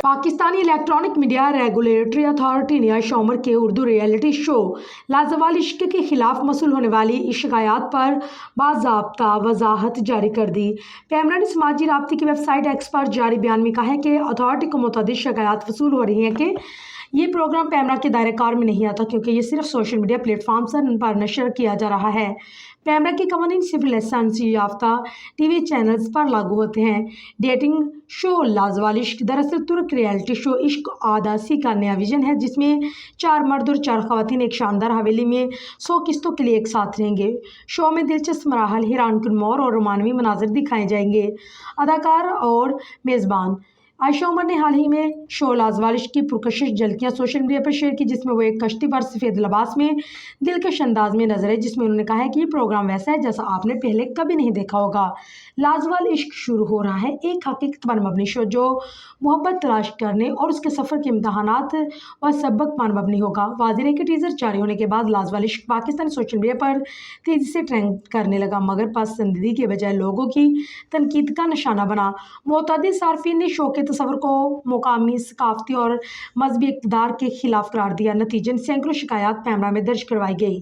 Pakistani electronic media regulatory authority ने आयशा उमर के Urdu reality show लाजवाल इश्क के खिलाफ मसूल होने वाली शिकायत पर बाज़ाब्ता वजाहत जारी कर दी। पैमरा ने समाजी राब्ते की वेबसाइट एक्स पर जारी बयान में कहा है कि अथॉरिटी को मुतअद्दिद शिकायत वसूल हो रही हैं कि ये प्रोग्राम पैमरा के दायरे कार में नहीं आता क्योंकि ये सिर्फ सोशल मीडिया प्लेटफॉर्म पर नशर किया जा रहा है। पैमरा के कवानीन सिर्फ लाइसेंस याफ्ता टीवी चैनल्स पर लागू होते हैं। डेटिंग शो लाजवाल इश्क दरअसल तुर्क रियलिटी शो इश्क आदासी का नया विजन है जिसमें 4 मर्द और 4 खवातीन एक शानदार हवेली में 100 किस्तों के लिए एक साथ रहेंगे। शो में दिलचस्प मराहल, हैरानकुन मोड़ और रोमानवी मनाजिर दिखाए जाएंगे। अदाकार और मेज़बान आयशा उमर ने हाल ही में शो लाजवाल इश्क की पुरकशिश झलकियां सोशल मीडिया पर शेयर की जिसमें वो एक कश्ती पर सफ़ेद लिबास में दिलकश अंदाज में नजर है, जिसमें उन्होंने कहा है कि ये प्रोग्राम वैसा है जैसा आपने पहले कभी नहीं देखा होगा। लाजवाल इश्क शुरू हो रहा है एक हकीकत पर मबनी शो जो मोहब्बत तलाश करने और उसके सफ़र के इम्तहानात व सबक पर मबनी होगा। वाज़ेह के टीज़र जारी होने के बाद लाजवाल इश्क पाकिस्तानी सोशल मीडिया पर तेज़ी से ट्रेंड करने लगा, मगर पसंदीदा के बजाय लोगों की तनकीद का निशाना बना। मुतअद्दिद सार्फिन ने शो के तस्वर को मुकामी सकाफती और मजहबी इक़्तिदार के खिलाफ करार दिया। नतीजन सैकड़ों शिकायत पैमरा में दर्ज करवाई गई।